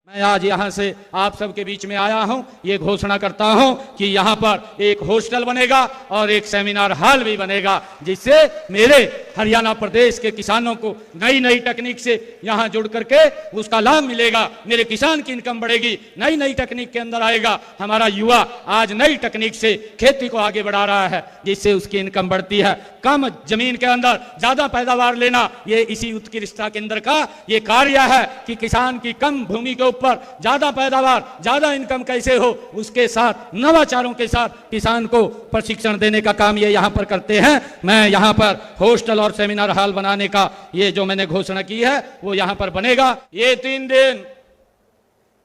मैं आज यहाँ से आप सबके बीच में आया हूँ, ये घोषणा करता हूँ कि यहाँ पर एक हॉस्टल बनेगा और एक सेमिनार हॉल भी बनेगा, जिससे मेरे हरियाणा प्रदेश के किसानों को नई नई तकनीक से यहाँ जुड़ करके उसका लाभ मिलेगा। मेरे किसान की इनकम बढ़ेगी, नई नई तकनीक के अंदर आएगा। हमारा युवा आज नई तकनीक से खेती को आगे बढ़ा रहा है, जिससे उसकी इनकम बढ़ती है। कम जमीन के अंदर ज्यादा पैदावार लेना, ये इसी उत्कृष्टता केंद्र का ये कार्य है कि किसान की कम भूमि के ऊपर ज्यादा पैदावार, ज्यादा इनकम कैसे हो, उसके साथ नवाचारों के साथ किसान को प्रशिक्षण देने का काम ये यहाँ पर करते हैं। मैं यहाँ पर हॉस्टल और सेमिनार हॉल बनाने का ये जो मैंने घोषणा की है वो यहाँ पर बनेगा। ये 3 दिन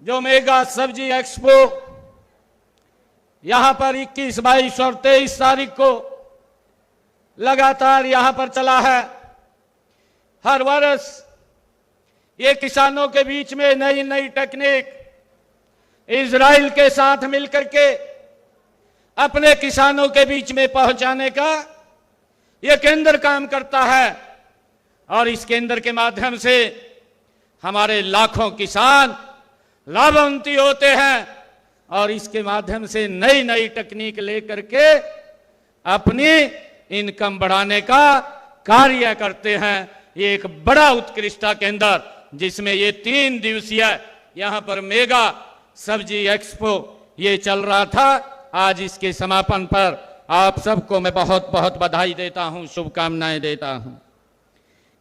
जो मेगा सब्जी एक्सपो यहाँ पर 21, 22 और 23 तारीख को लगातार यहाँ पर चला है। हर वर्ष ये किसानों के बीच में नई नई टेक्निक इजराइल के साथ मिलकर के अपने किसानों के बीच में पहुंचाने का ये केंद्र काम करता है। और इस केंद्र के माध्यम से हमारे लाखों किसान लाभान्वित होते हैं और इसके माध्यम से नई नई तकनीक लेकर के अपनी इनकम बढ़ाने का कार्य करते हैं। ये एक बड़ा उत्कृष्टता केंद्र जिसमें ये 3 दिवसीय यहाँ पर मेगा सब्जी एक्सपो ये चल रहा था। आज इसके समापन पर आप सबको मैं बहुत बहुत बधाई देता हूँ, शुभकामनाएं देता हूँ।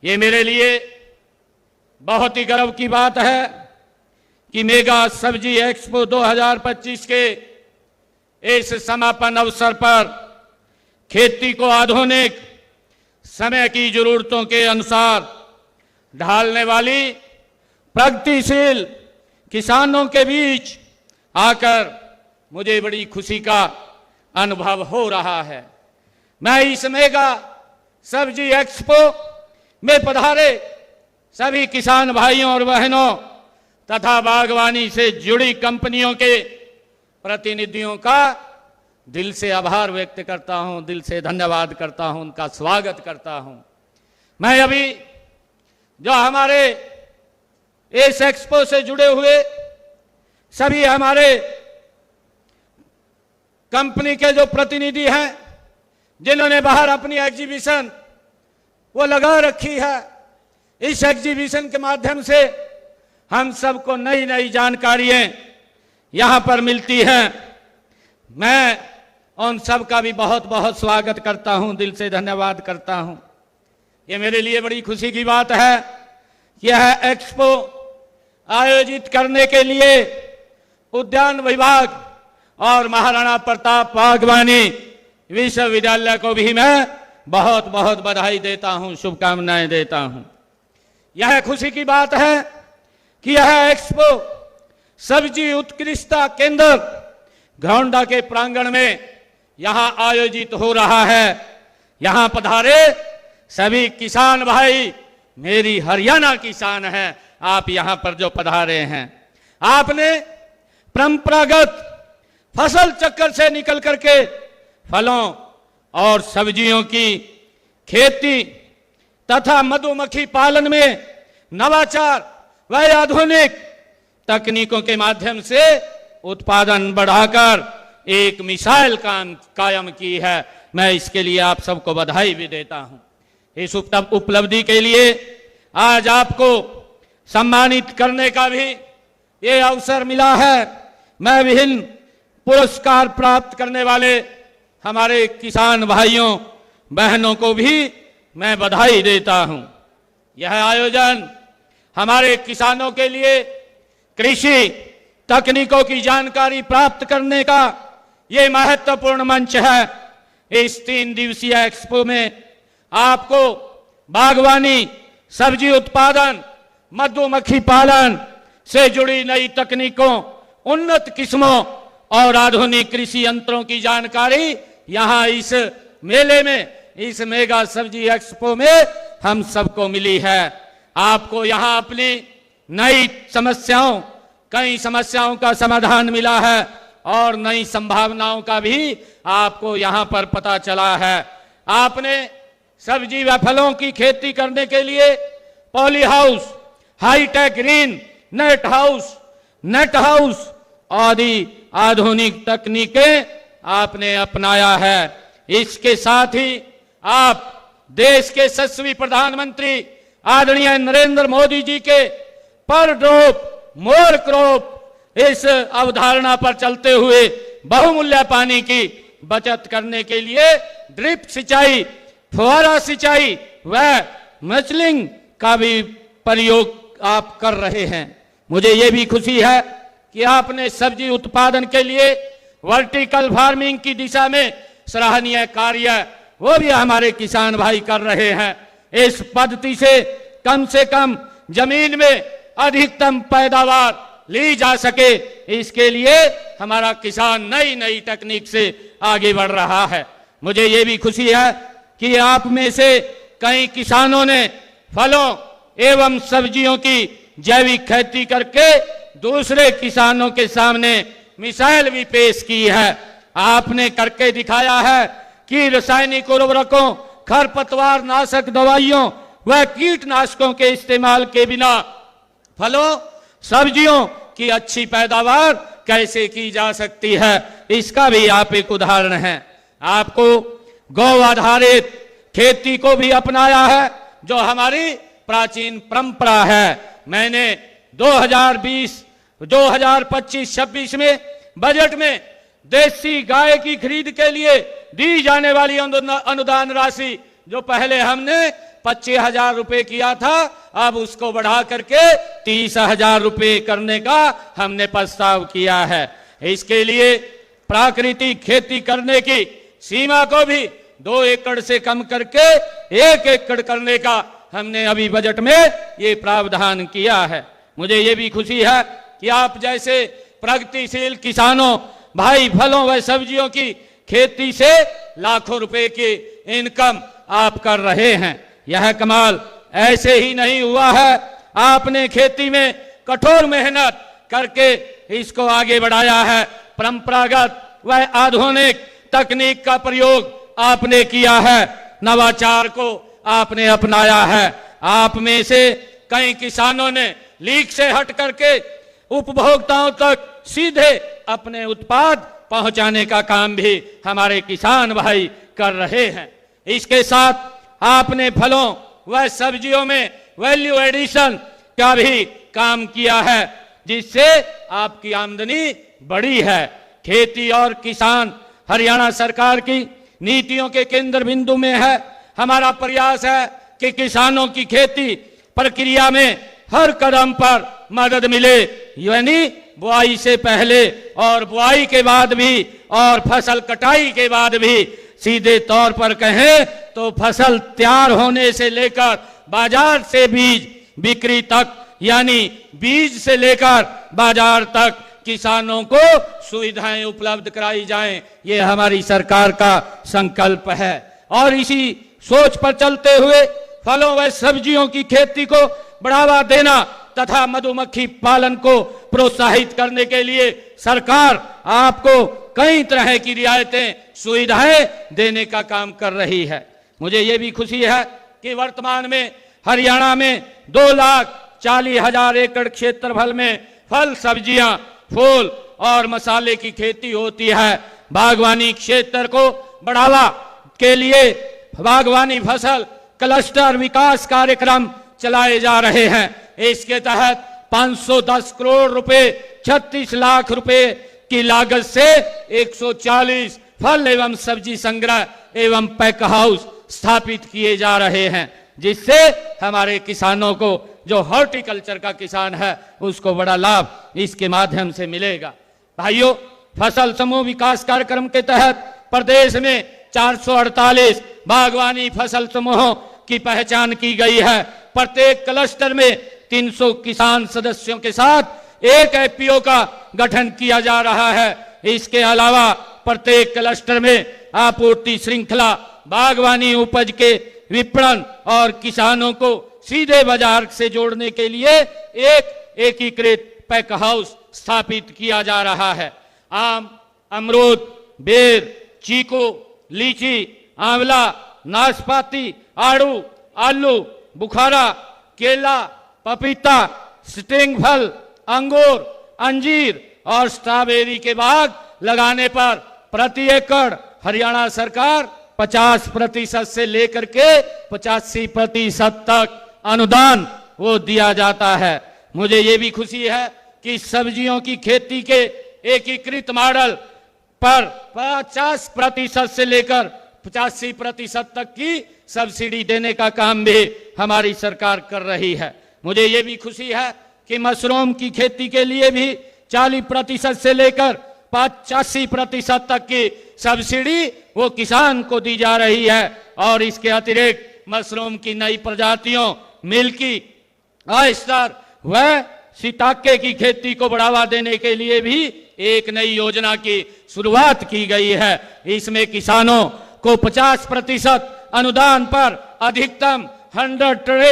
ये मेरे लिए बहुत ही गर्व की बात है कि मेगा सब्जी एक्सपो 2025 के इस समापन अवसर पर खेती को आधुनिक समय की जरूरतों के अनुसार ढालने वाली प्रगतिशील किसानों के बीच आकर मुझे बड़ी खुशी का अनुभव हो रहा है। मैं इस मेगा सब्जी एक्सपो में पधारे सभी किसान भाइयों और बहनों तथा बागवानी से जुड़ी कंपनियों के प्रतिनिधियों का दिल से आभार व्यक्त करता हूं, दिल से धन्यवाद करता हूं, उनका स्वागत करता हूं। मैं अभी जो हमारे इस एक्सपो से जुड़े हुए सभी हमारे कंपनी के जो प्रतिनिधि हैं, जिन्होंने बाहर अपनी एग्जीबिशन वो लगा रखी है, इस एग्जीबिशन के माध्यम से हम सबको नई नई जानकारियां यहां पर मिलती हैं। मैं उन सब का भी बहुत बहुत स्वागत करता हूं, दिल से धन्यवाद करता हूं। ये मेरे लिए बड़ी खुशी की बात है। यह एक्सपो आयोजित करने के लिए उद्यान विभाग और महाराणा प्रताप बागवानी विश्वविद्यालय को भी मैं बहुत बहुत बधाई देता हूं, शुभकामनाएं देता हूं। यह खुशी की बात है कि यह एक्सपो सब्जी उत्कृष्टता केंद्र घोंडा के प्रांगण में यहां आयोजित हो रहा है। यहां पधारे सभी किसान भाई मेरी हरियाणा किसान हैं, आप यहां पर जो पधारे हैं, आपने परंपरागत फसल चक्र से निकल करके फलों और सब्जियों की खेती तथा मधुमक्खी पालन में नवाचार व आधुनिक तकनीकों के माध्यम से उत्पादन बढ़ाकर एक मिसाल कायम की है। मैं इसके लिए आप सबको बधाई भी देता हूं। इस उपलब्धि के लिए आज आपको सम्मानित करने का भी ये अवसर मिला है। मैं विभिन्न पुरस्कार प्राप्त करने वाले हमारे किसान भाइयों बहनों को भी मैं बधाई देता हूं। यह आयोजन हमारे किसानों के लिए कृषि तकनीकों की जानकारी प्राप्त करने का ये महत्वपूर्ण मंच है। इस 3 दिवसीय एक्सपो में आपको बागवानी, सब्जी उत्पादन, मधुमक्खी पालन से जुड़ी नई तकनीकों, उन्नत किस्मों और आधुनिक कृषि यंत्रों की जानकारी यहाँ इस मेले में, इस मेगा सब्जी एक्सपो में हम सबको मिली है। आपको यहाँ अपनी नई समस्याओं, कई समस्याओं का समाधान मिला है और नई संभावनाओं का भी आपको यहाँ पर पता चला है। आपने सब्जी व फलों की खेती करने के लिए poly house, hi tech green net house net house आदि आधुनिक तकनीकें आपने अपनाया है। इसके साथ ही आप देश के यशस्वी प्रधानमंत्री आदरणीय नरेंद्र मोदी जी के पर ड्रॉप मोर क्रॉप इस अवधारणा पर चलते हुए बहुमूल्य पानी की बचत करने के लिए ड्रिप सिंचाई, फुहारा सिंचाई व मल्चिंग का भी प्रयोग आप कर रहे हैं। मुझे ये भी खुशी है कि आपने सब्जी उत्पादन के लिए वर्टिकल फार्मिंग की दिशा में सराहनीय कार्य वो भी हमारे किसान भाई कर रहे हैं। इस पद्धति से कम जमीन में अधिकतम पैदावार ली जा सके, इसके लिए हमारा किसान नई नई तकनीक से आगे बढ़ रहा है। मुझे ये भी खुशी है कि आप में से कई किसानों ने फलों एवं सब्जियों की जैविक खेती करके दूसरे किसानों के सामने मिसाल भी पेश की है। आपने करके दिखाया है कि रासायनिक उर्वरकों, खरपतवार नाशक दवाइयों व कीटनाशकों के इस्तेमाल के बिना फलों सब्जियों की अच्छी पैदावार कैसे की जा सकती है, इसका भी आप एक उदाहरण हैं। आपको गौ आधारित खेती को भी अपनाया है, जो हमारी प्राचीन परंपरा है। मैंने 2025-26 में बजट में देसी गाय की खरीद के लिए दी जाने वाली अनुदान राशि जो पहले हमने 25,000 रुपए किया था, अब उसको बढ़ा करके 30,000 रुपए करने का हमने प्रस्ताव किया है। इसके लिए प्राकृतिक खेती करने की सीमा को भी 2 एकड़ से कम करके 1 एकड़ करने का हमने अभी बजट में ये प्रावधान किया है। मुझे ये भी खुशी है कि आप जैसे प्रगतिशील किसानों भाई फलों व सब्जियों की खेती से लाखों रुपए की इनकम आप कर रहे हैं। यह कमाल ऐसे ही नहीं हुआ है, आपने खेती में कठोर मेहनत करके इसको आगे बढ़ाया है। परंपरागत व आधुनिक तकनीक का प्रयोग आपने किया है, नवाचार को आपने अपनाया है। आप में से कई किसानों ने लीक से हट करके उपभोक्ताओं तक सीधे अपने उत्पाद पहुंचाने का काम भी हमारे किसान भाई कर रहे हैं। इसके साथ आपने फलों व सब्जियों में वैल्यू एडिशन का भी काम किया है, जिससे आपकी आमदनी बढ़ी है। खेती और किसान हरियाणा सरकार की नीतियों के केंद्र बिंदु में है। हमारा प्रयास है कि किसानों की खेती प्रक्रिया में हर कदम पर मदद मिले, यानी बुआई से पहले और बुआई के बाद भी और फसल कटाई के बाद भी। सीधे तौर पर कहें तो फसल तैयार होने से लेकर बाजार से बीज बिक्री तक, यानी बीज से लेकर बाजार तक किसानों को सुविधाएं उपलब्ध कराई जाएं, ये हमारी सरकार का संकल्प है। और इसी सोच पर चलते हुए फलों व सब्जियों की खेती को बढ़ावा देना तथा मधुमक्खी पालन को प्रोत्साहित करने के लिए सरकार आपको कई तरह की रियायतें, सुविधाएं देने का काम कर रही है। मुझे ये भी खुशी है कि वर्तमान में हरियाणा में 2,40,000 एकड़ क्षेत्रफल में फल, सब्जियां, फूल और मसाले की खेती होती है। बागवानी क्षेत्र को बढ़ावा के लिए बागवानी फसल क्लस्टर विकास कार्यक्रम चलाए जा रहे हैं। इसके तहत 510 करोड़ रुपए 36 लाख रुपए की लागत से 140 फल एवं सब्जी संग्रह एवं पैक हाउस स्थापित किए जा रहे हैं, जिससे हमारे किसानों को, जो हॉर्टिकल्चर का किसान है, उसको बड़ा लाभ इसके माध्यम से मिलेगा। भाइयों, फसल समूह विकास कार्यक्रम के तहत प्रदेश में 448 बागवानी फसल समूहों की पहचान की गई है। प्रत्येक क्लस्टर में 300 किसान सदस्यों के साथ एक एफपीओ का गठन किया जा रहा है। इसके अलावा प्रत्येक क्लस्टर में आपूर्ति श्रृंखला, बागवानी उपज के विपणन और किसानों को सीधे बाजार से जोड़ने के लिए एक एकीकृत पैक हाउस स्थापित किया जा रहा है। आम, अमरूद, बेर, चीकू, लीची, आंवला, नाशपाती, आड़ू, आलू, बुखारा, केला, पपीता, स्टिंग फल, अंगूर अंजीर और स्ट्रॉबेरी के बाग लगाने पर प्रति एकड़ हरियाणा सरकार 50% से लेकर के 85% तक अनुदान वो दिया जाता है। मुझे ये भी खुशी है कि सब्जियों की खेती के एकीकृत मॉडल पर 50% से लेकर 85% तक की सब्सिडी देने का काम भी हमारी सरकार कर रही है। मुझे ये भी खुशी है कि मशरूम की खेती के लिए भी 40% से लेकर 85% तक की सब्सिडी वो किसान को दी जा रही है। और इसके अतिरिक्त मशरूम की नई प्रजातियों मिल्की, ऑयस्टर व सिताके की खेती को बढ़ावा देने के लिए भी एक नई योजना की शुरुआत की गई है। इसमें किसानों को 50% अनुदान पर अधिकतम 100 ट्रे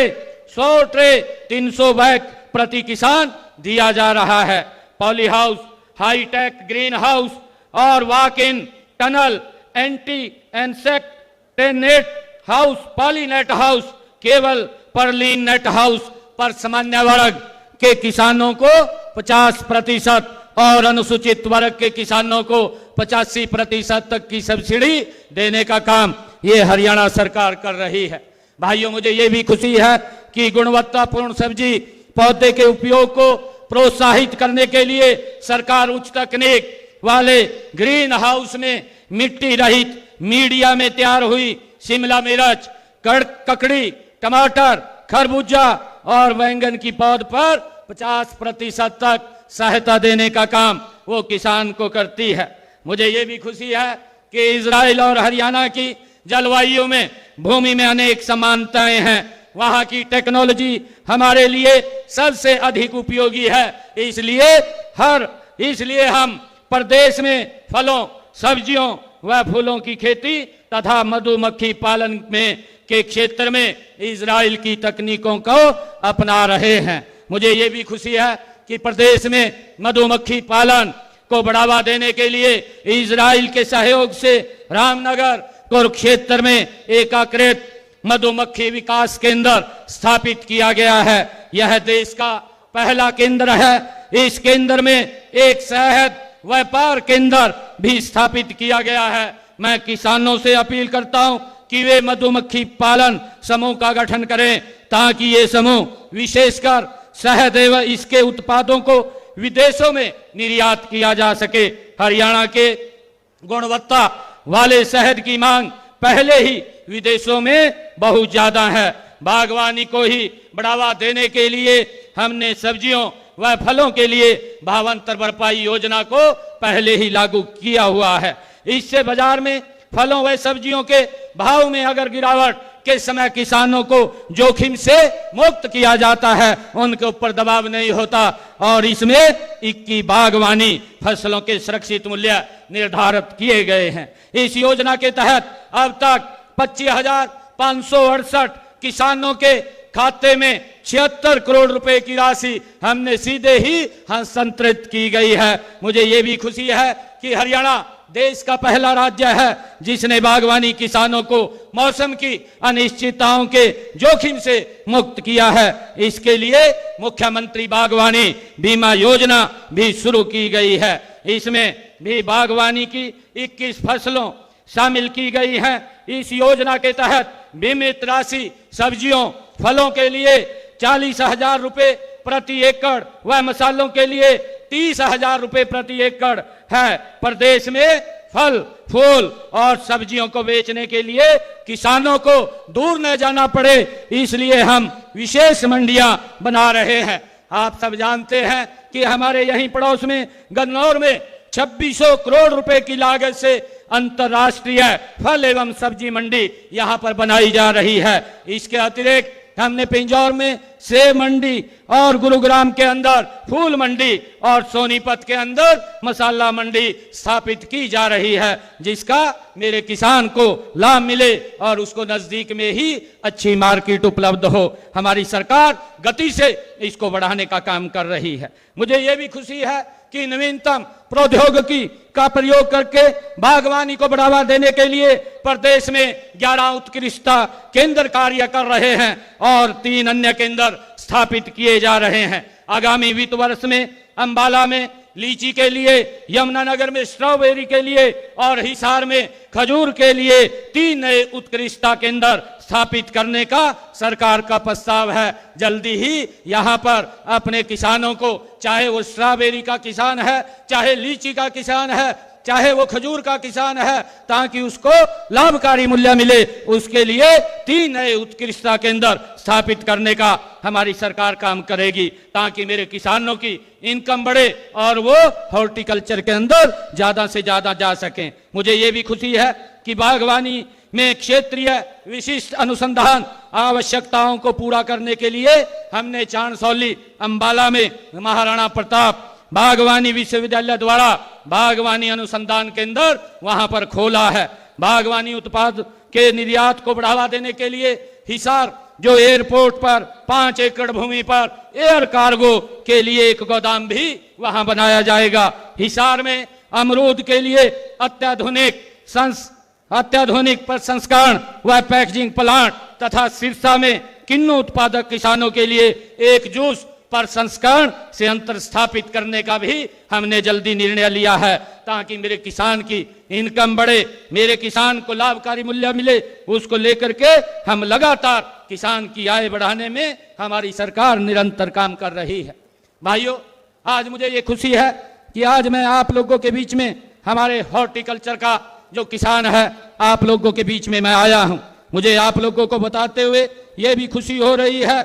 100 ट्रे 300 बैग प्रति किसान दिया जा रहा है। Poly house, hi tech green house और walk in tunnel, anti insect net house, polynet house, केवल पर्लिन नेट हाउस पर सामान्य वर्ग के किसानों को 50% और अनुसूचित वर्ग के किसानों को 85% तक की सब्सिडी देने का काम ये हरियाणा सरकार कर रही है। भाइयों, मुझे ये भी खुशी है कि गुणवत्तापूर्ण सब्जी पौधे के उपयोग को प्रोत्साहित करने के लिए सरकार उच्च तकनीक वाले ग्रीन हाउस में मिट्टी रहित मीडिया में तैयार हुई शिमला मिर्च, ककड़ी, टमाटर, खरबूजा और बैंगन की पौध पर 50% तक सहायता देने का काम वो किसान को करती है। मुझे ये भी खुशी है कि इजराइल और हरियाणा की जलवायु में भूमि में अनेक समानताएं हैं। वहां की टेक्नोलॉजी हमारे लिए सबसे अधिक उपयोगी है। इसलिए हम प्रदेश में फलों, सब्जियों व फूलों की खेती तथा मधुमक्खी पालन में के क्षेत्र में इजराइल की तकनीकों को अपना रहे हैं। मुझे ये भी खुशी है कि प्रदेश में मधुमक्खी पालन को बढ़ावा देने के लिए इजराइल के सहयोग से रामनगर, कुरुक्षेत्र में एकीकृत मधुमक्खी विकास केंद्र स्थापित किया गया है। यह देश का पहला केंद्र है। इस केंद्र में एक शहद व्यापार केंद्र भी स्थापित किया गया है। मैं किसानों से अपील करता हूं कि वे मधुमक्खी पालन समूह का गठन करें ताकि ये समूह विशेषकर शहद एवं इसके उत्पादों को विदेशों में निर्यात किया जा सके। हरियाणा के गुणवत्ता वाले शहद की मांग पहले ही विदेशों में बहुत ज्यादा है। बागवानी को ही बढ़ावा देने के लिए हमने सब्जियों व फलों के लिए भावांतर भरपाई योजना को पहले ही लागू किया हुआ है। इससे बाजार में फलों व सब्जियों के भाव में अगर गिरावट के समय किसानों को जोखिम से मुक्त किया जाता है, उनके ऊपर दबाव नहीं होता। और इसमें 21 बागवानी फसलों के सुरक्षित मूल्य निर्धारित किए गए हैं। इस योजना के तहत अब तक 25,568 किसानों के खाते में 76 करोड़ रुपए की राशि हमने सीधे ही हस्तांतरित की गई है। मुझे ये भी खुशी है कि हरियाणा देश का पहला राज्य है जिसने बागवानी किसानों को मौसम की अनिश्चितताओं के जोखिम से मुक्त किया है। इसके लिए मुख्यमंत्री बागवानी बीमा योजना भी शुरू की गई है। इसमें भी बागवानी की 21 फसलों शामिल की गई हैं। इस योजना के तहत बीमित राशि सब्जियों, फलों के लिए 40,000 रुपए प्रति एकड़ व मसालों के लिए 30,000 रुपए प्रति एकड़ है। प्रदेश में फल, फूल और सब्जियों को बेचने के लिए किसानों को दूर न जाना पड़े, इसलिए हम विशेष मंडियां बना रहे हैं। आप सब जानते हैं कि हमारे यहीं पड़ोस में गन्नौर में 2600 करोड़ रुपए की लागत से अंतर्राष्ट्रीय फल एवं सब्जी मंडी यहां पर बनाई जा रही है। इसके अतिरिक्त हमने पिंजौर में सेब मंडी और गुरुग्राम के अंदर फूल मंडी और सोनीपत के अंदर मसाला मंडी स्थापित की जा रही है, जिसका मेरे किसान को लाभ मिले और उसको नजदीक में ही अच्छी मार्केट उपलब्ध हो। हमारी सरकार गति से इसको बढ़ाने का काम कर रही है। मुझे ये भी खुशी है कि नवीनतम प्रौद्योगिकी का प्रयोग करके बागवानी को बढ़ावा देने के लिए प्रदेश में 11 उत्कृष्टता केंद्र कार्य कर रहे हैं और 3 अन्य केंद्र स्थापित किए जा रहे हैं। आगामी वित्त वर्ष में अंबाला में लीची के लिए, यमुनानगर में स्ट्रॉबेरी के लिए और हिसार में खजूर के लिए 3 नए उत्कृष्टता केंद्र स्थापित करने का सरकार का प्रस्ताव है। जल्दी ही यहाँ पर अपने किसानों को, चाहे वो स्ट्रॉबेरी का किसान है, चाहे लीची का किसान है, चाहे वो खजूर का किसान है, ताकि उसको लाभकारी मूल्य मिले, उसके लिए 3 नए उत्कृष्टता केंद्र स्थापित करने का हमारी सरकार काम करेगी, ताकि मेरे किसानों की इनकम बढ़े और वो हॉर्टिकल्चर के अंदर ज्यादा से ज्यादा जा सकें। मुझे ये भी खुशी है कि बागवानी में क्षेत्रीय विशिष्ट अनुसंधान आवश्यकताओं को पूरा करने के लिए हमने चांदसौली अंबाला में महाराणा प्रताप बागवानी विश्वविद्यालय द्वारा बागवानी अनुसंधान केंद्र वहां पर खोला है। बागवानी उत्पाद के निर्यात को बढ़ावा देने के लिए हिसार जो एयरपोर्ट पर 5 एकड़ भूमि पर एयर कार्गो के लिए एक गोदाम भी वहां बनाया जाएगा। हिसार में अमरूद के लिए अत्याधुनिक प्रसंस्करण व पैकेजिंग प्लांट तथा सिरसा में किन्नू उत्पादक किसानों के लिए एक जूस प्रसंस्करण संयंत्र स्थापित करने का भी हमने जल्दी निर्णय लिया है, ताकि मेरे किसान की इनकम बढ़े, मेरे किसान को लाभकारी मूल्य मिले। उसको लेकर के हम लगातार किसान की आय बढ़ाने में हमारी सरकार निरंतर काम कर रही है। भाइयों, आज मुझे ये खुशी है कि आज मैं आप लोगों के बीच में, हमारे हॉर्टिकल्चर का जो किसान है, आप लोगों के बीच में मैं आया हूं। मुझे आप लोगों को बताते हुए ये भी खुशी हो रही है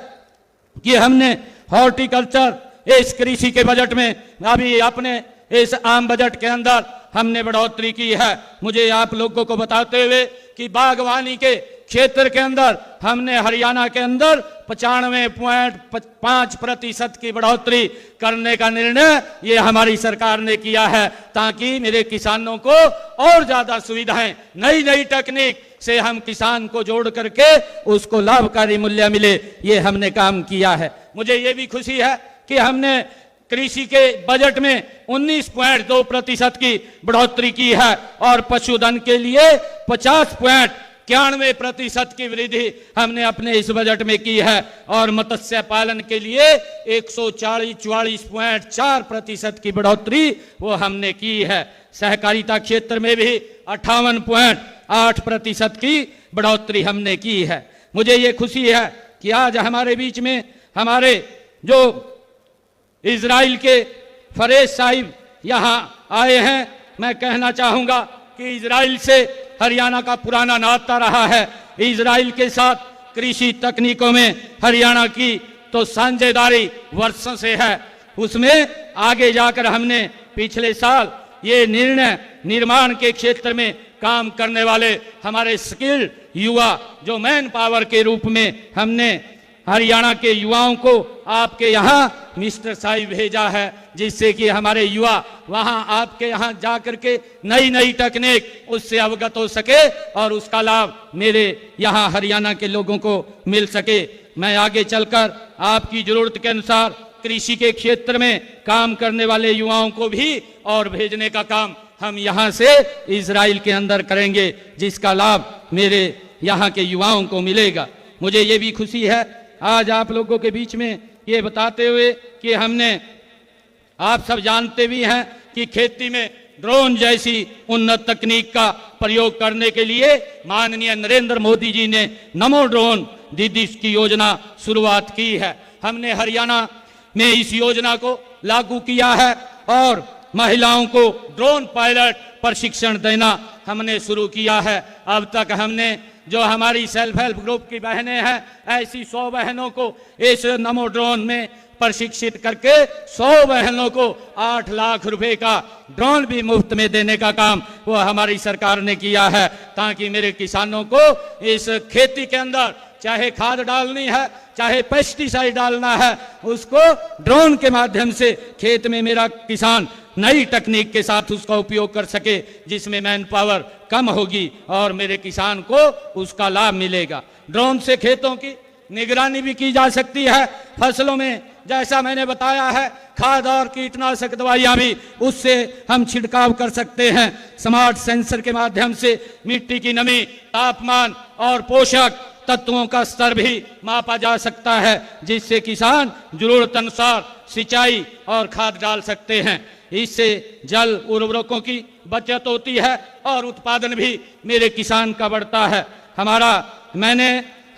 कि हमने हॉर्टिकल्चर इस कृषि के बजट में, अभी अपने इस आम बजट के अंदर हमने बढ़ोतरी की है। मुझे आप लोगों को बताते हुए कि बागवानी के क्षेत्र के अंदर हमने हरियाणा के अंदर 95.5% की बढ़ोतरी करने का निर्णय ये हमारी सरकार ने किया है, ताकि मेरे किसानों को और ज्यादा सुविधाएं, नई नई तकनीक से हम किसान को जोड़ करके उसको लाभकारी मूल्य मिले, ये हमने काम किया है। मुझे ये भी खुशी है कि हमने कृषि के बजट में 19.2% की बढ़ोतरी की है और पशुधन के लिए 50.91% की वृद्धि हमने अपने इस बजट में की है और मत्स्य पालन के लिए 144.4% की बढ़ोतरी वो हमने की है। सहकारिता क्षेत्र में भी 58.8% की बढ़ोतरी हमने की है। मुझे ये खुशी है कि आज हमारे बीच में हमारे जो इजराइल के फरेज साहिब यहाँ आए हैं। मैं कहना चाहूंगा कि इजराइल से हरियाणा का पुराना नाता रहा है। इजराइल के साथ कृषि तकनीकों में हरियाणा की तो साझेदारी वर्षों से है। उसमें आगे जाकर हमने पिछले साल ये निर्णय निर्माण के क्षेत्र में काम करने वाले हमारे स्किल्ड युवा जो मैन पावर के रूप में हमने हरियाणा के युवाओं को आपके यहाँ मिस्टर साहिब भेजा है, जिससे कि हमारे युवा वहाँ आपके यहाँ जाकर के नई नई तकनीक उससे अवगत हो सके और उसका लाभ मेरे यहाँ हरियाणा के लोगों को मिल सके। मैं आगे चलकर आपकी जरूरत के अनुसार कृषि के क्षेत्र में काम करने वाले युवाओं को भी और भेजने का काम हम यहाँ से इजराइल के अंदर करेंगे, जिसका लाभ मेरे यहाँ के युवाओं को मिलेगा। मुझे ये भी खुशी है आज आप लोगों के बीच में ये बताते हुए कि हमने, आप सब जानते भी हैं कि खेती में ड्रोन जैसी उन्नत तकनीक का प्रयोग करने के लिए माननीय नरेंद्र मोदी जी ने नमो ड्रोन दीदी की योजना शुरुआत की है। हमने हरियाणा में इस योजना को लागू किया है और महिलाओं को ड्रोन पायलट प्रशिक्षण देना हमने शुरू किया है। अब तक हमने जो हमारी सेल्फ हेल्प ग्रुप की बहनें हैं, ऐसी 100 बहनों को इस नमो ड्रोन में प्रशिक्षित करके 100 बहनों को 8 लाख रुपए का ड्रोन भी मुफ्त में देने का काम वो हमारी सरकार ने किया है, ताकि मेरे किसानों को इस खेती के अंदर चाहे खाद डालनी है, चाहे पेस्टिसाइड डालना है, उसको ड्रोन के माध्यम से खेत में मेरा किसान नई तकनीक के साथ उसका उपयोग कर सके, जिसमें मैन पावर कम होगी और मेरे किसान को उसका लाभ मिलेगा। ड्रोन से खेतों की निगरानी भी की जा सकती है। फसलों में जैसा मैंने बताया है, खाद और कीटनाशक दवाइयां भी उससे हम छिड़काव कर सकते हैं। स्मार्ट सेंसर के माध्यम से मिट्टी की नमी, तापमान और पोषक तत्वों का स्तर भी मापा जा सकता है, जिससे किसान जरूरत अनुसार सिंचाई और खाद डाल सकते हैं। इससे जल उर्वरकों की बचत होती है और उत्पादन भी मेरे किसान का बढ़ता है।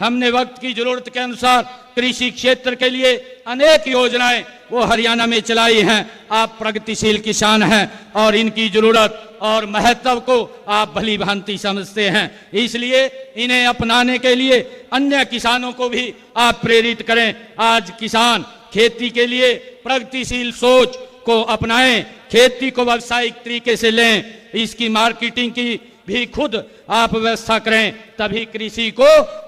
हमने वक्त की जरूरत के अनुसार कृषि क्षेत्र के लिए अनेक योजनाएं वो हरियाणा में चलाई हैं। आप प्रगतिशील किसान हैं और इनकी जरूरत और महत्व को आप भली भांति समझते हैं, इसलिए इन्हें अपनाने के लिए अन्य किसानों को भी आप प्रेरित करें। आज किसान खेती के लिए प्रगतिशील सोच को अपनाएं, खेती को व्यावसायिक तरीके से लें, इसकी मार्केटिंग की भी खुद आप व्यवस्था करें, तभी कृषि को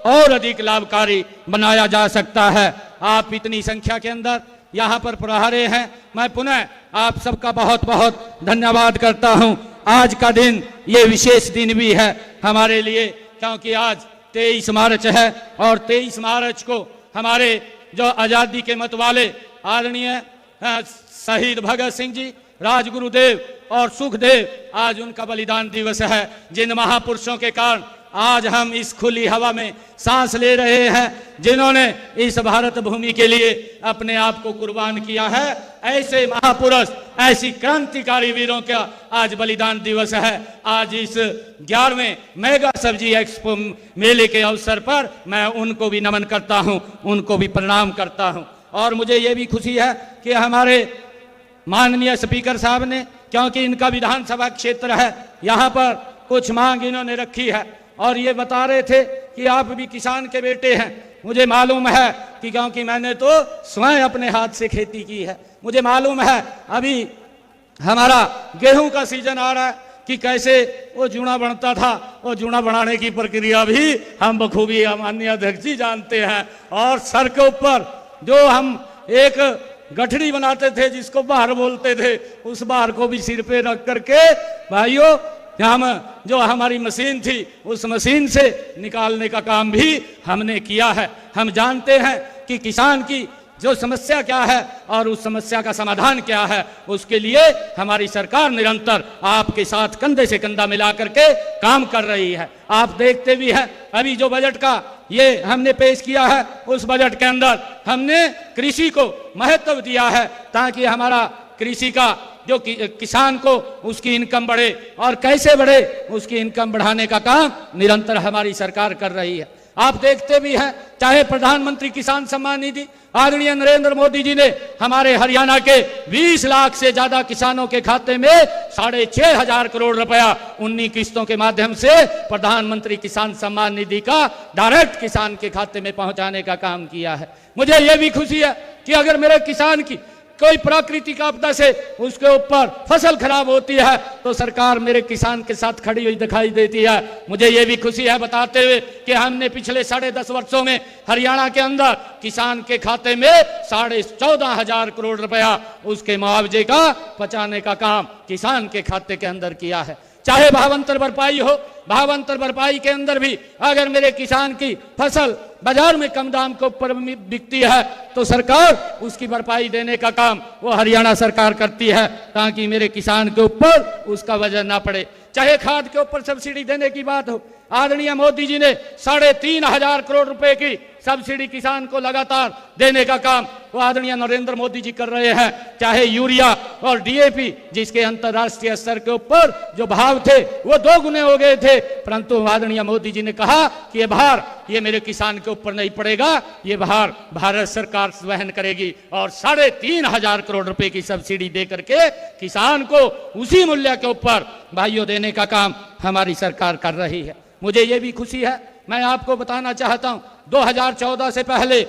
और अधिक लाभकारी बनाया जा सकता है। आप इतनी संख्या के अंदर यहाँ पर पधारे हैं, मैं पुनः आप सबका बहुत बहुत धन्यवाद करता हूँ। आज का दिन ये विशेष दिन भी है हमारे लिए, क्योंकि आज 23 मार्च है और 23 मार्च को हमारे जो आज़ादी के मतवाले आदरणीय शहीद भगत सिंह जी, राजगुरुदेव और सुखदेव, आज उनका बलिदान दिवस है। जिन महापुरुषों के कारण आज हम इस खुली हवा में सांस ले रहे हैं, जिन्होंने इस भारत भूमि के लिए अपने आप को कुर्बान किया है, ऐसे महापुरुष, ऐसी क्रांतिकारी वीरों का आज बलिदान दिवस है। आज इस 11वें मेगा सब्जी एक्सपो मेले के अवसर पर मैं उनको भी नमन करता हूं, उनको भी प्रणाम करता हूं। और मुझे ये भी खुशी है कि हमारे माननीय स्पीकर साहब ने, क्योंकि इनका विधानसभा क्षेत्र है, यहाँ पर कुछ मांग इन्होंने रखी है और ये बता रहे थे कि आप भी किसान के बेटे हैं। मुझे मालूम है कि क्योंकि मैंने तो स्वयं अपने हाथ से खेती की है, मुझे मालूम है अभी हमारा गेहूं का सीजन आ रहा है कि कैसे वो जूना बनता था। वो जूना बनाने की प्रक्रिया भी हम बखूबी माननीय अध्यक्ष जी जानते हैं। और सर के ऊपर जो हम एक गठड़ी बनाते थे जिसको बहार बोलते थे, उस बहार को भी सिर पे रख करके भाइयों हम जो हमारी मशीन थी उस मशीन से निकालने का काम भी हमने किया है। हम जानते हैं कि किसान की जो समस्या क्या है और उस समस्या का समाधान क्या है, उसके लिए हमारी सरकार निरंतर आपके साथ कंधे से कंधा मिला करके काम कर रही है। आप देखते भी हैं अभी जो बजट का ये हमने पेश किया है, उस बजट के अंदर हमने कृषि को महत्व दिया है ताकि हमारा कृषि का जो किसान को उसकी इनकम बढ़े, और कैसे बढ़े उसकी इनकम बढ़ाने का काम निरंतर हमारी सरकार कर रही है। आप देखते भी हैं चाहे प्रधानमंत्री किसान सम्मान निधि आदरणीय नरेंद्र मोदी जी ने हमारे हरियाणा के 20 लाख से ज्यादा किसानों के खाते में 6,500 करोड़ रुपया 19 किस्तों के माध्यम से प्रधानमंत्री किसान सम्मान निधि का डायरेक्ट किसान के खाते में पहुंचाने का काम किया है। मुझे यह भी खुशी है कि अगर मेरे किसान की कोई प्राकृतिक आपदा से उसके ऊपर फसल खराब होती है तो सरकार मेरे किसान के साथ खड़ी हुई दिखाई देती है। मुझे ये भी खुशी है बताते हुए कि हमने पिछले 10.5 वर्षों में हरियाणा के अंदर किसान के खाते में 14,500 करोड़ रुपया उसके मुआवजे का पहुंचाने का काम किसान के खाते के अंदर किया है। चाहे भावांतर भरपाई हो, भावांतर भरपाई के अंदर भी अगर मेरे किसान की फसल बाजार में कम दाम के ऊपर बिकती है तो सरकार उसकी भरपाई देने का काम वो हरियाणा सरकार करती है ताकि मेरे किसान के ऊपर उसका वजन ना पड़े। चाहे खाद के ऊपर सब्सिडी देने की बात हो, आदरणीय मोदी जी ने 3,500 करोड़ रुपए की सब्सिडी किसान को लगातार देने का काम वो आदरणीय नरेंद्र मोदी जी कर रहे हैं। चाहे यूरिया और डीएपी जिसके अंतर्राष्ट्रीय स्तर के ऊपर जो भाव थे वो 2 गुने हो गए थे, परंतु आदरणीय मोदी जी ने कहा कि ये भार ये मेरे किसान के ऊपर नहीं पड़ेगा, ये भार भारत सरकार वहन करेगी और 3,500 करोड़ रुपए की सब्सिडी दे करके किसान को उसी मूल्य के ऊपर भाइयों देने का काम हमारी सरकार कर रही है। मुझे ये भी खुशी है, मैं आपको बताना चाहता हूं 2014 से पहले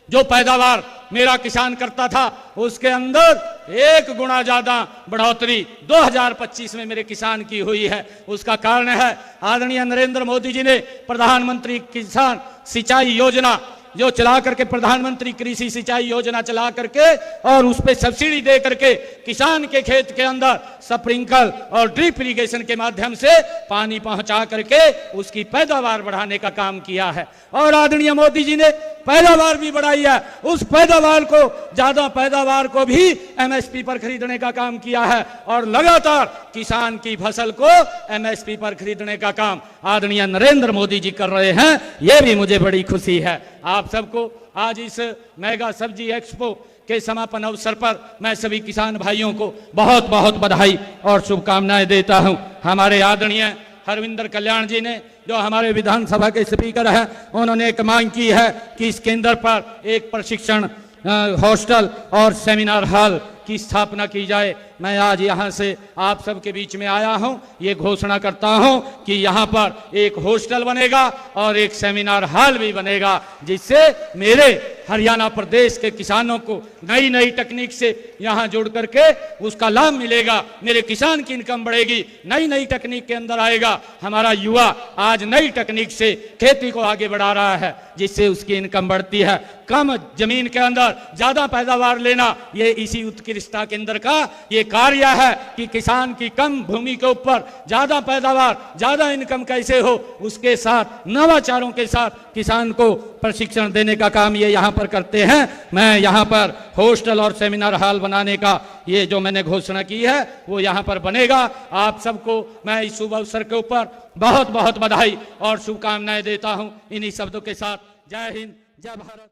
जो पैदावार मेरा किसान करता था उसके अंदर 1 गुना ज्यादा बढ़ोतरी 2025 में मेरे किसान की हुई है। उसका कारण है आदरणीय नरेंद्र मोदी जी ने प्रधानमंत्री किसान सिंचाई योजना जो चला करके, प्रधानमंत्री कृषि सिंचाई योजना चला करके और उस पे सब्सिडी दे करके किसान के खेत के अंदर स्प्रिंकल और ड्रिप इरिगेशन के माध्यम से पानी पहुंचा करके उसकी पैदावार बढ़ाने का काम किया है। और आदरणीय मोदी जी ने पैदावार भी बढ़ाई है, उस पैदावार को ज्यादा पैदावार को भी एमएसपी पर खरीदने का काम किया है और लगातार किसान की फसल को एमएसपी पर खरीदने का काम आदरणीय नरेंद्र मोदी जी कर रहे हैं। यह भी मुझे बड़ी खुशी है। आप सबको आज इस मेगा सब्जी एक्सपो के समापन अवसर पर मैं सभी किसान भाइयों को बहुत बहुत बधाई और शुभकामनाएं देता हूं। हमारे आदरणीय हरविंदर कल्याण जी ने, जो हमारे विधानसभा के स्पीकर हैं, उन्होंने एक मांग की है कि इस केंद्र पर एक प्रशिक्षण हॉस्टल और सेमिनार हॉल की स्थापना की जाए। मैं आज यहाँ से आप सबके बीच में आया हूँ, ये घोषणा करता हूँ कि यहाँ पर एक हॉस्टल बनेगा और एक सेमिनार हॉल भी बनेगा, जिससे मेरे हरियाणा प्रदेश के किसानों को नई नई तकनीक से यहाँ जुड़ करके उसका लाभ मिलेगा। मेरे किसान की इनकम बढ़ेगी, नई नई तकनीक के अंदर आएगा। हमारा युवा आज नई तकनीक से खेती को आगे बढ़ा रहा है, जिससे उसकी इनकम बढ़ती है। कम जमीन के अंदर ज्यादा पैदावार लेना, ये इसी उत्कृष्टता केंद्र का ये कार्य है कि किसान की कम भूमि के ऊपर ज्यादा पैदावार, ज्यादा इनकम कैसे हो, उसके साथ नवाचारों के साथ किसान को प्रशिक्षण देने का काम ये यहाँ पर करते हैं। मैं यहाँ पर हॉस्टल और सेमिनार हॉल बनाने का ये जो मैंने घोषणा की है वो यहाँ पर बनेगा। आप सबको मैं इस शुभ अवसर के ऊपर बहुत बहुत बधाई और शुभकामनाएं देता हूँ। इन्हीं शब्दों के साथ जय हिंद, जय भारत।